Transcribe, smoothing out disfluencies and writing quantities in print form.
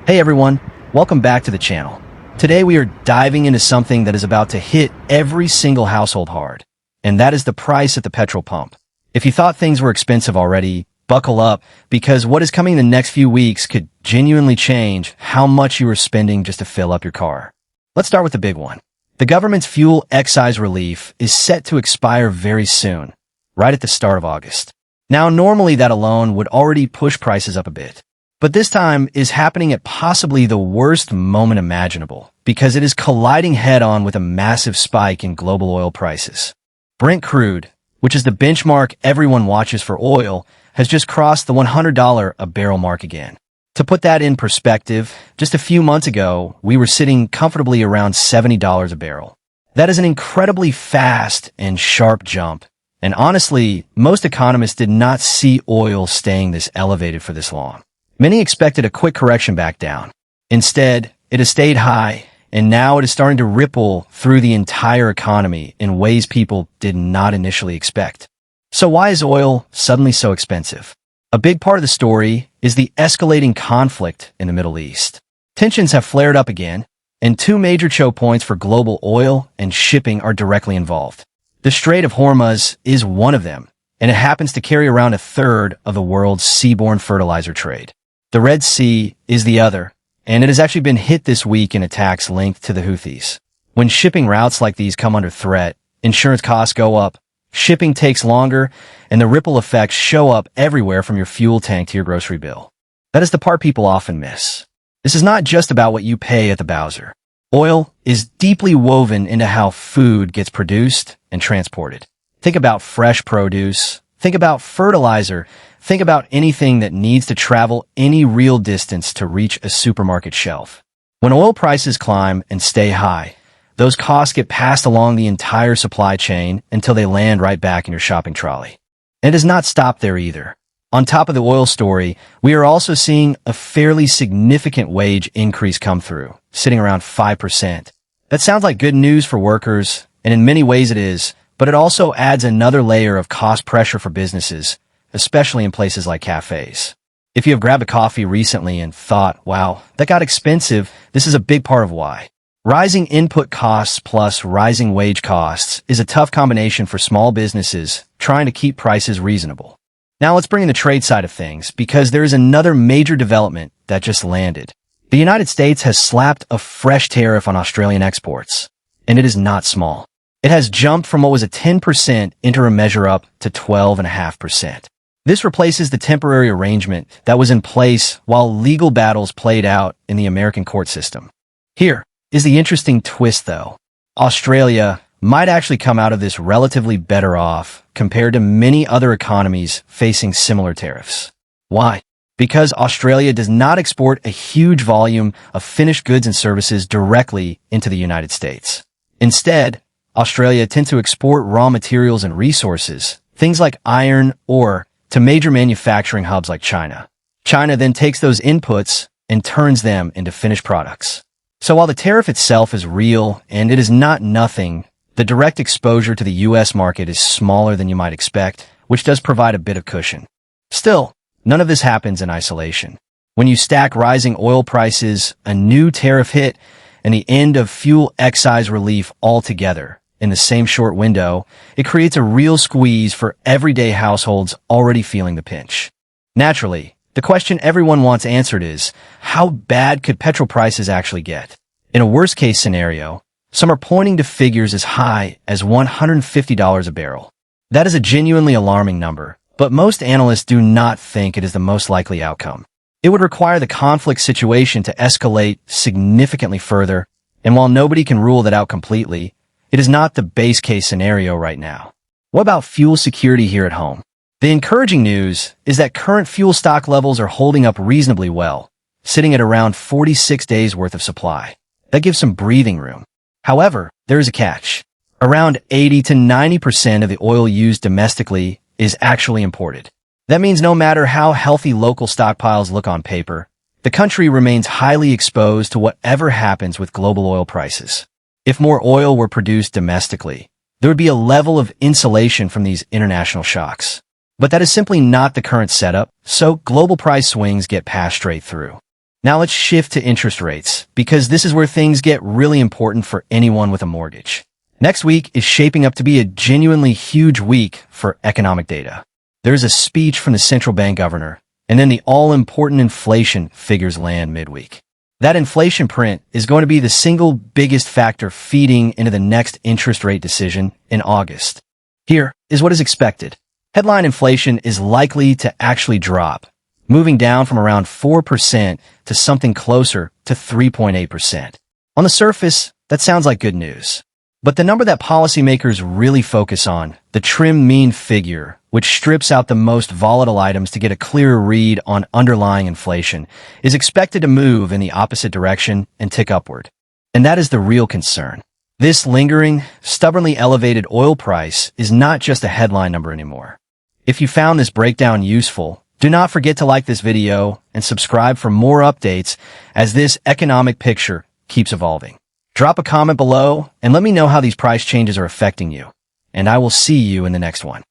Hey everyone, welcome back to the channel. Today we are diving into something that is about to hit every single household hard, and that is the price at the petrol pump. If you thought things were expensive already, buckle up, because what is coming in the next few weeks could genuinely change how much you are spending just to fill up your car. Let's start with the big one. The government's fuel excise relief is set to expire very soon, right at the start of August. Now, normally that alone would already push prices up a bit. But this time is happening at possibly the worst moment imaginable, because it is colliding head-on with a massive spike in global oil prices. Brent crude, which is the benchmark everyone watches for oil, has just crossed the $100 a barrel mark again. To put that in perspective, just a few months ago, we were sitting comfortably around $70 a barrel. That is an incredibly fast and sharp jump, and honestly, most economists did not see oil staying this elevated for this long. Many expected a quick correction back down. Instead, it has stayed high, and now it is starting to ripple through the entire economy in ways people did not initially expect. So why is oil suddenly so expensive? A big part of the story is the escalating conflict in the Middle East. Tensions have flared up again, and two major choke points for global oil and shipping are directly involved. The Strait of Hormuz is one of them, and it happens to carry around a third of the world's seaborne fertilizer trade. The Red Sea is the other, and it has actually been hit this week in attacks linked to the Houthis. When shipping routes like these come under threat, insurance costs go up, shipping takes longer, and the ripple effects show up everywhere from your fuel tank to your grocery bill. That is the part people often miss. This is not just about what you pay at the Bowser. Oil is deeply woven into how food gets produced and transported. Think about fresh produce. Think about fertilizer. Think about anything that needs to travel any real distance to reach a supermarket shelf. When oil prices climb and stay high, those costs get passed along the entire supply chain until they land right back in your shopping trolley. And it does not stop there either. On top of the oil story, we are also seeing a fairly significant wage increase come through, sitting around 5%. That sounds like good news for workers, and in many ways it is, but it also adds another layer of cost pressure for businesses, especially in places like cafes. If you have grabbed a coffee recently and thought, wow, that got expensive, this is a big part of why. Rising input costs plus rising wage costs is a tough combination for small businesses trying to keep prices reasonable. Now let's bring in the trade side of things, because there is another major development that just landed. The United States has slapped a fresh tariff on Australian exports, and it is not small. It has jumped from what was a 10% interim measure up to 12.5%. This replaces the temporary arrangement that was in place while legal battles played out in the American court system. Here is the interesting twist, though. Australia might actually come out of this relatively better off compared to many other economies facing similar tariffs. Why? Because Australia does not export a huge volume of finished goods and services directly into the United States. Instead, Australia tends to export raw materials and resources, things like iron, ore, to major manufacturing hubs like China. China then takes those inputs and turns them into finished products. So while the tariff itself is real and it is not nothing, the direct exposure to the U.S. market is smaller than you might expect, which does provide a bit of cushion. Still, none of this happens in isolation. When you stack rising oil prices, a new tariff hit, and the end of fuel excise relief altogether in the same short window, it creates a real squeeze for everyday households already feeling the pinch. Naturally, the question everyone wants answered is, how bad could petrol prices actually get? In a worst-case scenario, some are pointing to figures as high as $150 a barrel. That is a genuinely alarming number, but most analysts do not think it is the most likely outcome. It would require the conflict situation to escalate significantly further, and while nobody can rule that out completely, it is not the base case scenario right now. What about fuel security here at home? The encouraging news is that current fuel stock levels are holding up reasonably well, sitting at around 46 days worth of supply. That gives some breathing room. However, there is a catch. Around 80 to 90% of the oil used domestically is actually imported. That means no matter how healthy local stockpiles look on paper, the country remains highly exposed to whatever happens with global oil prices. If more oil were produced domestically, there would be a level of insulation from these international shocks. But that is simply not the current setup, so global price swings get passed straight through. Now let's shift to interest rates, because this is where things get really important for anyone with a mortgage. Next week is shaping up to be a genuinely huge week for economic data. There's a speech from the central bank governor, and then the all-important inflation figures land midweek. That inflation print is going to be the single biggest factor feeding into the next interest rate decision in August. Here is what is expected. Headline inflation is likely to actually drop, moving down from around 4% to something closer to 3.8%. On the surface, that sounds like good news. But the number that policymakers really focus on, the trim mean figure, which strips out the most volatile items to get a clearer read on underlying inflation, is expected to move in the opposite direction and tick upward. And that is the real concern. This lingering, stubbornly elevated oil price is not just a headline number anymore. If you found this breakdown useful, do not forget to like this video and subscribe for more updates as this economic picture keeps evolving. Drop a comment below and let me know how these price changes are affecting you. And I will see you in the next one.